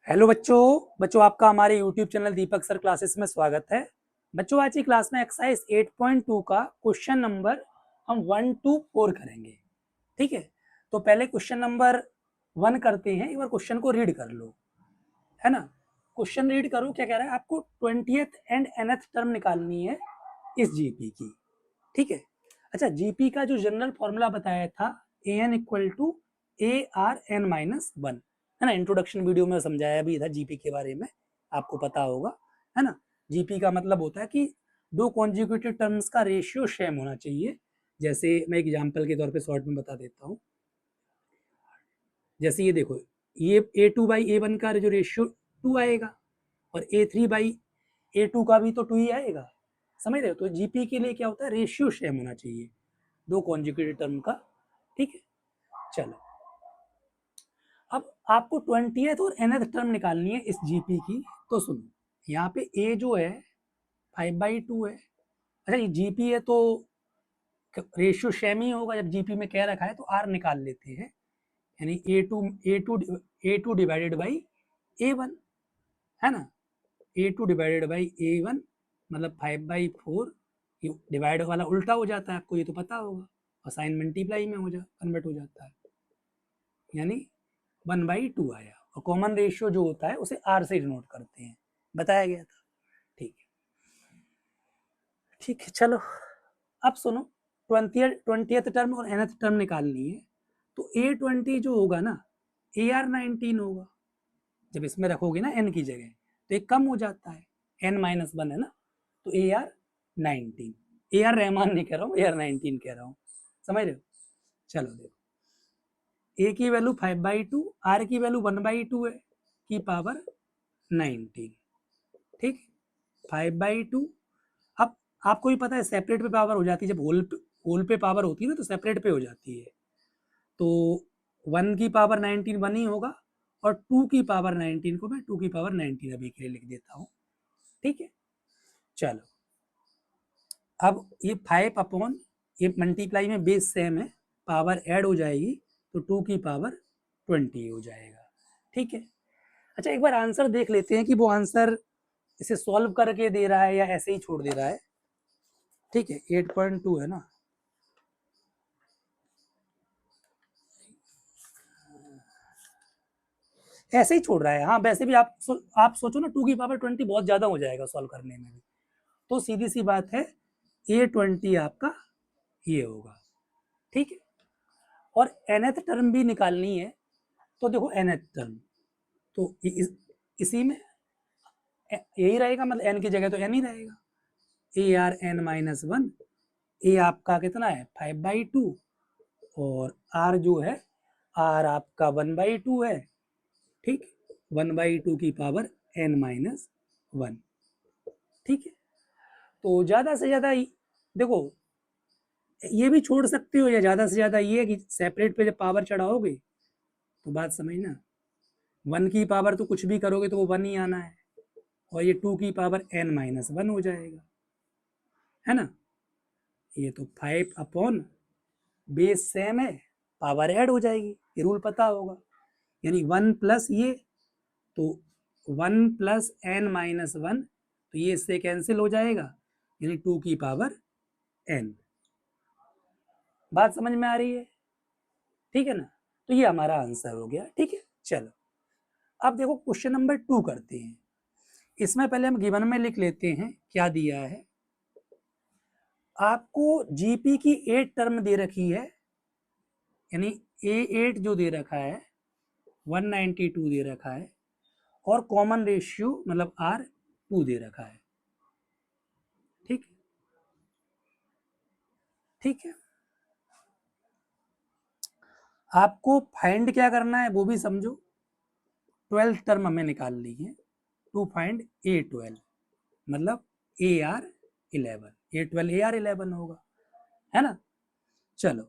Hello बच्चों आपका हमारे YouTube चैनल दीपक सर क्लासेस में स्वागत है। बच्चों आज की क्लास में एक्सरसाइज 8.2 का क्वेश्चन नंबर हम 1 to 4 करेंगे। ठीक है, तो पहले क्वेश्चन नंबर 1 करते हैं। एक बार क्वेश्चन को रीड कर लो, है ना। क्वेश्चन रीड करो, क्या कह रहा है, आपको 20th एंड nth टर्म निकालनी है इस जीपी की। ठीक है, अच्छा, जीपी का जो जनरल फॉर्मूला बताया था an इक्वल टू ARn-1, है ना। इंट्रोडक्शन वीडियो में समझाया भी था जीपी के बारे में, आपको पता होगा, है ना। जीपी का मतलब होता है कि दो कॉन्जिक्यूटिव टर्म्स का रेशियो सेम होना चाहिए। जैसे मैं एग्जांपल के तौर पे शॉर्ट में बता देता हूँ। जैसे ये देखो, ये A2/A1 का जो रेशियो 2 आएगा और A3/A2 का भी तो 2 ही आएगा, समझ रहे हो। तो जीपी के लिए क्या होता है, रेशियो सेम होना चाहिए दो कॉन्जिक्यूटिव टर्म का। ठीक है, चलो अब आपको 20th और nth टर्म निकालनी है इस जीपी की। तो सुनो, यहाँ पे a जो है 5/2 है। अच्छा, ये जीपी है तो रेशियो सेम ही होगा। जब जीपी में कह रखा है तो आर निकाल लेते हैं, यानी ए टू डिवाइडेड बाई A1, है ना। A2 डिवाइडेड बाई A1 मतलब 5/4। डिवाइड वाला उल्टा हो जाता है, आपको ये तो पता होगा, और साइन मल्टीप्लाई में कन्वर्ट हो जाता है, यानी 1/2 आया। और कॉमन रेशियो जो होता है उसे आर से डिनोट करते हैं, बताया गया था। ठीक है, ठीक है, चलो अब सुनो, 20th टर्म और nth टर्म निकालनी है। तो A20 जो होगा ना, AR19 होगा। जब इसमें रखोगे ना n की जगह तो एक कम हो जाता है, n-1 है ना, तो AR19, AR रहमान नहीं कह रहा हूँ, AR19 कह रहा हूँ, समझ रहे हो। चलो देखो, a की वैल्यू 5/2, r की वैल्यू 1/2 है, की पावर 19। ठीक, 5/2। अब आपको भी पता है सेपरेट पे पावर हो जाती है, जब होल पे पावर होती है ना तो सेपरेट पे हो जाती है। तो 1 की पावर 19 1 ही होगा, और 2 की पावर 19 को मैं 2 की पावर 19 अभी के लिए लिख देता हूँ। ठीक है, चलो अब ये 5 अपॉन ये मल्टीप्लाई में बेस सेम है, पावर ऐड हो जाएगी तो 2 की पावर 20 हो जाएगा। ठीक है, अच्छा एक बार आंसर देख लेते हैं कि वो आंसर इसे सॉल्व करके दे रहा है या ऐसे ही छोड़ दे रहा है। ठीक है, 8.2 है ना, ऐसे ही छोड़ रहा है। हाँ वैसे भी आप सोचो ना, 2 की पावर 20 बहुत ज्यादा हो जाएगा सॉल्व करने में भी। तो सीधी सी बात है, A20 आपका ये होगा। ठीक है, और nth टर्म भी निकालनी है। तो देखो nth टर्म तो इसी में यही रहेगा, मतलब n की जगह तो n ही रहेगा। ARn-1, ए आपका कितना है 5/2, और r जो है r आपका 1/2 है। ठीक, 1/2 की पावर n-1। ठीक है, तो ज्यादा से ज्यादा देखो, ये भी छोड़ सकते हो, या ज्यादा से ज्यादा ये है कि सेपरेट पे जब पावर चढ़ाओगे तो बात समझना, 1 की पावर तो कुछ भी करोगे तो वो 1 ही आना है, और ये 2 की पावर n-1 हो जाएगा, है ना। ये तो 5 अपॉन बेस सेम है, पावर ऐड हो जाएगी, ये रूल पता होगा, यानी 1 प्लस ये, तो 1 प्लस n-1, तो ये इससे कैंसिल हो जाएगा, यानी 2 की पावर n। बात समझ में आ रही है, ठीक है ना। तो ये हमारा आंसर हो गया। ठीक है, चलो अब देखो क्वेश्चन नंबर 2 करते हैं। इसमें पहले हम गिवन में लिख लेते हैं क्या दिया है। आपको जीपी की 8 टर्म दे रखी है, यानी A8 जो दे रखा है 192 दे रखा है, और कॉमन रेशियो मतलब R2 दे रखा है। ठीक, ठीक है, आपको फाइंड क्या करना है वो भी समझो। 12th टर्म हमें निकाल ली है, टू फाइंड A12 मतलब AR11, A12 AR11 होगा, है ना। चलो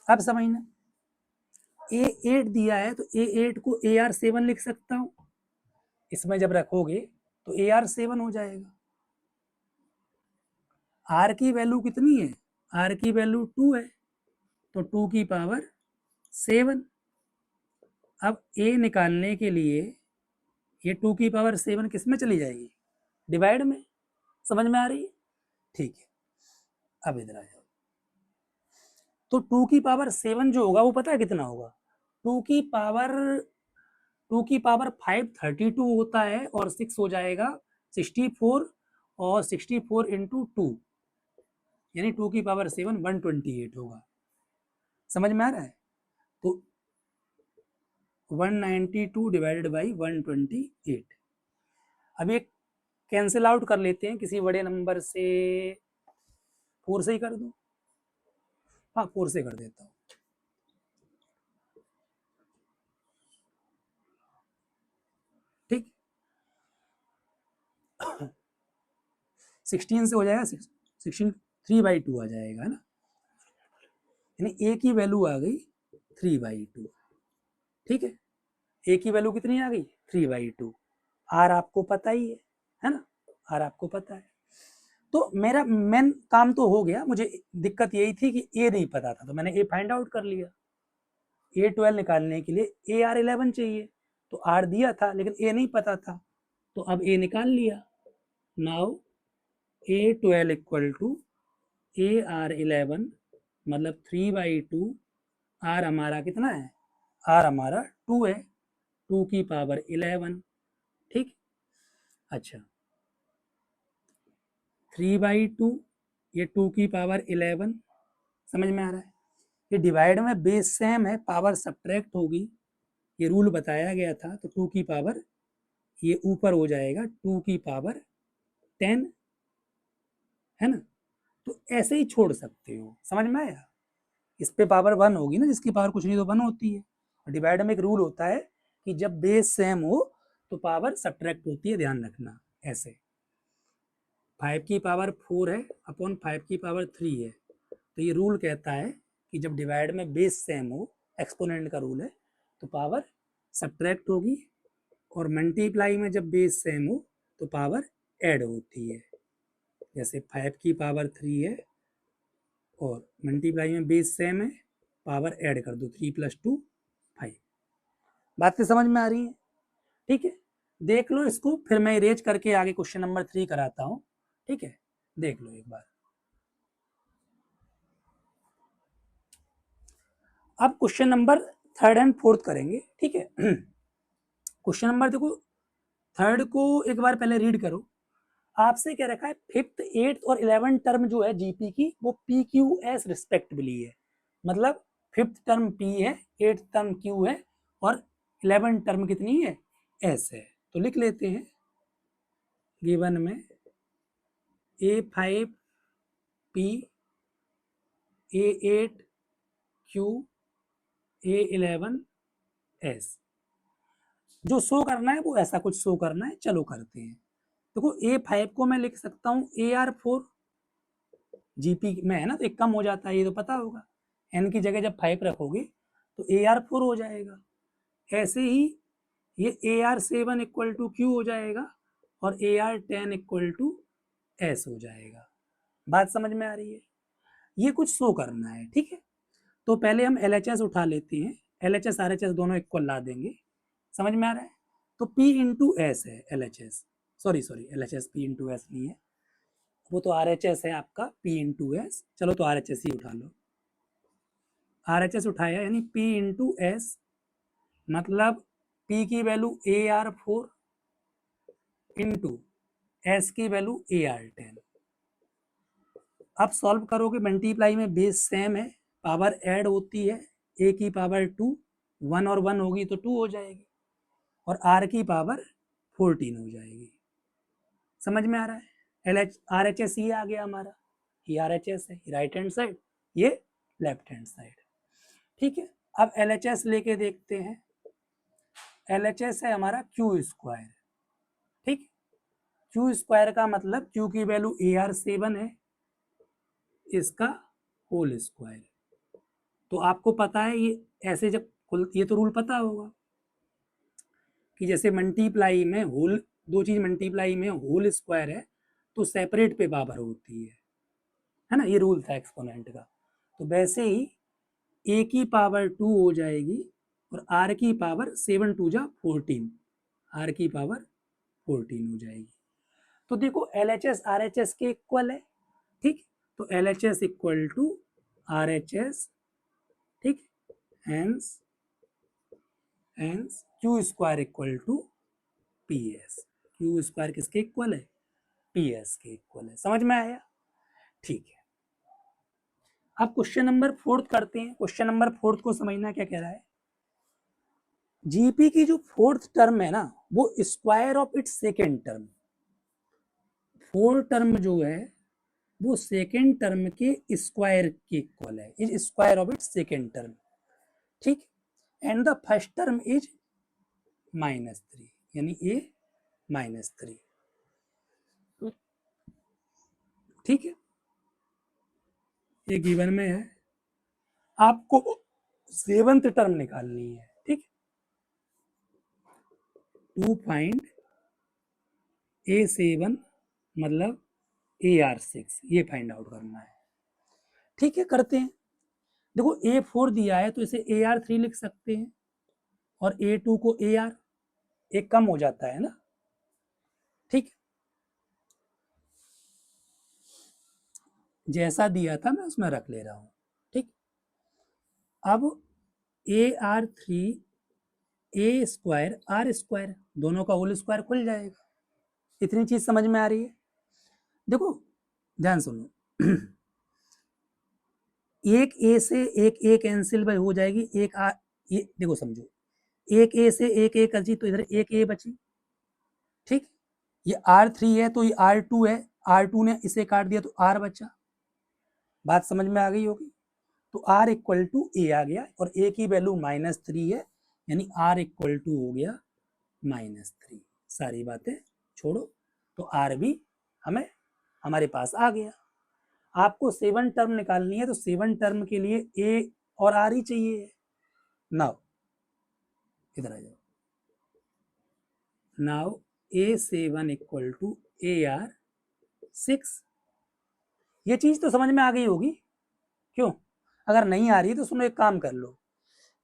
अब समझना, A8 दिया है तो A8 को AR7 लिख सकता हूं, इसमें जब रखोगे तो AR7 हो जाएगा। R की वैल्यू कितनी है, R की वैल्यू 2 है, तो 2 की पावर 7, अब a निकालने के लिए ये 2 की पावर 7 किस में चली जाएगी, डिवाइड में। समझ में आ रही है? ठीक है, अब इधर आ जाओ। तो 2 की पावर 7 जो होगा वो पता है कितना होगा, 2 की पावर 5 32 होता है, और 6 हो जाएगा 64, और 64 इंटू 2 यानी 2 की पावर 7 128 होगा। समझ में आ रहा है? तो 192 डिवाइडेड बाई 128। अब ये कैंसिल आउट कर लेते हैं किसी बड़े नंबर से, 4 से ही कर दूं, हाँ 4 से कर देता हूँ। ठीक, 16 से हो जाएगा 16, 3/2 आ जाएगा, है ना, यानी ए की वैल्यू आ गई 3/2। ठीक है, ए की वैल्यू कितनी आ गई, 3/2। आर आपको पता ही है ना, आर आपको पता है। तो मेरा मेन काम तो हो गया, मुझे दिक्कत यही थी कि ए नहीं पता था, तो मैंने ए फाइंड आउट कर लिया। A12 निकालने के लिए AR11 चाहिए, तो आर दिया था लेकिन ए नहीं पता था, तो अब ए निकाल लिया। Now A12 equal to AR11 मतलब 3/2। आर हमारा कितना है, आर हमारा 2 है, 2 की पावर 11। ठीक, अच्छा 3/2, ये 2 की पावर 11, समझ में आ रहा है? ये डिवाइड में बेस सेम है, पावर सब्ट्रैक्ट होगी, ये रूल बताया गया था। तो 2 की पावर ये ऊपर हो जाएगा 2 की पावर 10, है ना, तो ऐसे ही छोड़ सकते हो। समझ में आया? इस पे पावर 1 होगी ना, जिसकी पावर कुछ नहीं तो 1 होती है। और डिवाइड में एक रूल होता है कि जब बेस सेम हो तो पावर सब्ट्रैक्ट होती है, ध्यान रखना। ऐसे 5 की पावर 4 है अपॉन 5 की पावर 3 है, तो ये रूल कहता है कि जब डिवाइड में बेस सेम हो, एक्सपोनेंट का रूल है, तो पावर सब्ट्रैक्ट होगी, और मल्टीप्लाई में जब बेस सेम हो तो पावर ऐड होती है। जैसे 5 की पावर 3 है और मल्टीप्लाई में बेस सेम है, पावर ऐड कर दो, 3 + 2 5। बातें समझ में आ रही हैं? ठीक है, देख लो इसको, फिर मैं इरेज करके आगे क्वेश्चन नंबर 3 कराता हूँ। ठीक है, देख लो एक बार। अब question number 3rd and 4th करेंगे। ठीक है, क्वेश्चन नंबर देखो 3rd को एक बार पहले रीड करो। आपसे क्या रखा है, 5th 8th और 11th टर्म जो है जीपी की वो पी क्यू एस रिस्पेक्टिवली है, मतलब 5th टर्म पी है, 8th टर्म क्यू है, और 11th टर्म कितनी है, एस है। तो लिख लेते हैं, गिवन में A5 P, A8 Q, A11 S। जो शो करना है वो ऐसा कुछ शो करना है, चलो करते हैं। देखो A5 को मैं लिख सकता हूँ AR4, जीपी में है ना, तो एक कम हो जाता है, ये तो पता होगा। एन की जगह जब 5 रखोगे तो AR4 हो जाएगा। ऐसे ही ये AR7 इक्वल टू क्यू हो जाएगा, और AR10 इक्वल टू एस हो जाएगा। बात समझ में आ रही है? ये कुछ शो करना है। ठीक है, तो पहले हम LHS उठा लेते हैं, LHS RHS दोनों इक्वल ला देंगे। समझ में आ रहा है? तो P इंटू एस है LHS, sorry LHS P into S नहीं है, वो तो RHS है आपका P इंटू एस। चलो तो RHS ही उठा लो, RHS उठाया यानी P इंटू एस, मतलब P की वैल्यू AR4 इंटू एस की वैल्यू AR10। अब सॉल्व करोगे, मल्टीप्लाई में बेस सेम है, पावर ऐड होती है, ए की पावर 2, 1 और 1 होगी तो 2 हो जाएगी, और आर की पावर 14 हो जाएगी। समझ में आ रहा है? RHS ये आ गया हमारा, ये RHS है, राइट हैंड साइड, ये लेफ्ट हैंड साइड। ठीक है, अब LHS लेके देखते हैं। LHS है हमारा Q²। ठीक, Q² का मतलब Q की वैल्यू AR7 है, इसका होल स्क्वायर। तो आपको पता है ये ऐसे, जब ये तो रूल पता होगा कि जैसे मल्टीप्लाई में होल, दो चीज मल्टीप्लाई में होल स्क्वायर है तो सेपरेट पे पावर होती है ना, ये रूल था एक्सपोनेंट का। तो वैसे ही ए की पावर 2 हो जाएगी और r की पावर 7 2 जा 14, r की पावर 14 हो जाएगी। तो देखो LHS RHS के इक्वल है, ठीक, तो LHS इक्वल टू RHS, ठीक, hence Q square equal to PS। Q square किसके इक्वल है? PS के इक्वल है। समझ में आया? ठीक है, अब क्वेश्चन नंबर 4 करते हैं। क्वेश्चन नंबर 4 को समझना क्या कह रहा है। जीपी की जो 4th टर्म है ना, वो square of its second term, 4 term जो है वो सेकेंड टर्म के स्क्वायर के इक्वल है, is square of its second term, ठीक, and the first term is -3, यानी a -3, ठीक है, ये गिवन में है। आपको 7th टर्म निकालनी है, ठीक, टू फाइंड A7 मतलब AR6, ये फाइंड आउट करना है, ठीक है, करते हैं। देखो A4 दिया है तो इसे AR3 लिख सकते हैं और A2 को AR, एक कम हो जाता है ना, ठीक, जैसा दिया था मैं उसमें रख ले रहा हूं, ठीक। अब AR3 A square R square, दोनों का होल स्क्वायर खुल जाएगा। इतनी चीज समझ में आ रही है? देखो ध्यान सुनो, एक ए से एक कैंसिल भाई हो जाएगी, एक आ, ये देखो समझो, एक ए से एक बची तो इधर एक ए बची, ठीक, ये R3 है तो ये R2 है, R2 ने इसे काट दिया तो R बचा। बात समझ में आ गई होगी। तो R इक्वल टू ए आ गया और ए की वैल्यू -3 है, यानी R इक्वल टू हो गया -3। सारी बातें छोड़ो, तो R भी हमें हमारे पास आ गया। आपको 7 टर्म निकालनी है तो 7 टर्म के लिए A और R ही चाहिए। नाउ इधर आ जाओ, now A7 equal to AR6, ये चीज तो समझ में आ गई होगी। क्यों? अगर नहीं आ रही है तो सुनो, एक काम कर लो,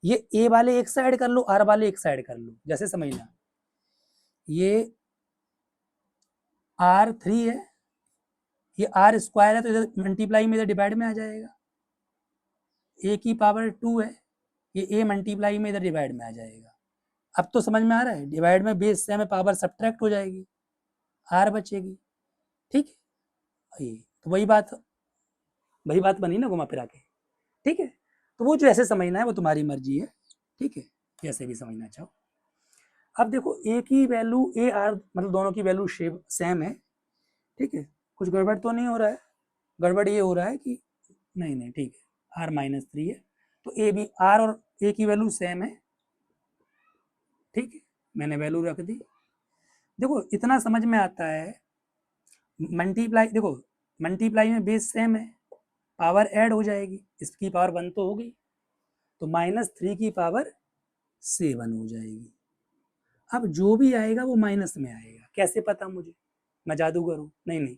ये ए वाले एक साइड कर लो, आर वाले एक साइड कर लो, जैसे समझना, ये R3 है, ये R स्क्वायर है तो इधर मल्टीप्लाई में इधर डिवाइड में आ जाएगा, ए की पावर 2 है, ये ए मल्टीप्लाई में इधर डिवाइड में आ जाएगा। अब तो समझ में आ रहा है, डिवाइड में बेस से हमें पावर सब्ट्रैक्ट हो जाएगी, R बचेगी, ठीक है, ये तो वही बात बनी ना घुमा फिरा के, ठीक है। तो वो जो ऐसे समझना है वो तुम्हारी मर्जी है, ठीक है, जैसे भी समझना चाहो। अब देखो ए की वैल्यू ए आर मतलब दोनों की वैल्यू सेम है, ठीक है, कुछ गड़बड़ तो नहीं हो रहा है। गड़बड़ ये हो रहा है कि नहीं ठीक है, R-3 है तो ए भी आर और ए की वैल्यू सेम है, ठीक है, मैंने वैल्यू रख दी। देखो इतना समझ में आता है, मल्टीप्लाई देखो, मल्टीप्लाई में बेस सेम है, पावर ऐड हो जाएगी, इसकी पावर 1 तो होगी, तो -3 की पावर 7 हो जाएगी। अब जो भी आएगा वो माइनस में आएगा। कैसे पता मुझे? मैं जादूगर हूँ? नहीं,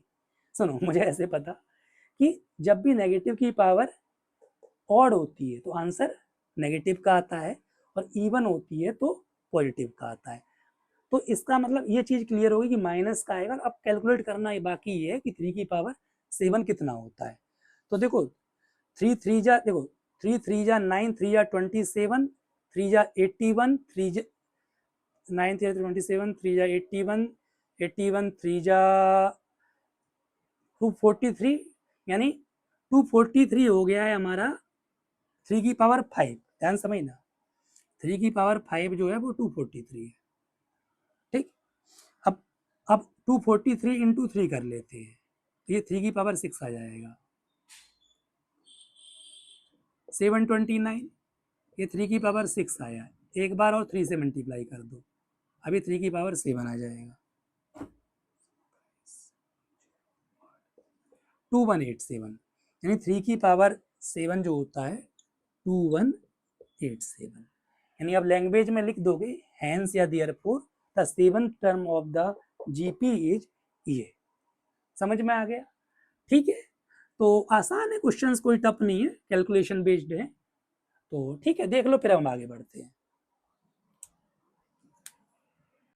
सुनो, मुझे ऐसे पता कि जब भी नेगेटिव की पावर ऑड होती है तो आंसर नेगेटिव का आता है, और इवन होती है तो पॉजिटिव का आता है। तो इसका मतलब ये चीज क्लियर होगी कि माइनस का आएगा। अब कैलकुलेट करना ये बाकी ये है कि 3 की पावर 7 कितना होता है। तो देखो 3 3 जा, देखो 3 3 जा 9, 3 जा 27, 3 जा 81, 3 जा 9 3 27, 3 जा 81, 81 3 जा 243, यानी 243 हो गया है हमारा 3 की पावर 5। ध्यान समझना, 3 की पावर 5 जो है वो 243 है, ठीक। अब 243 इंटू 3 कर लेते हैं, तो ये 3 की पावर 6 आ जाएगा, 729, ये 3 की पावर 6 आया, एक बार और 3 से मल्टीप्लाई कर दो, अभी 3 की पावर 7 आ जाएगा, 2187, यानी 3 की पावर 7 जो होता है 2187, यानी अब लैंग्वेज में लिख दोगे हैंस या therefore the 7th term of the GP is ये। समझ में आ गया? ठीक है, तो आसान है क्वेश्चंस, कोई टफ नहीं है, कैलकुलेशन बेस्ड है, तो ठीक है, देख लो फिर हम आगे बढ़ते हैं।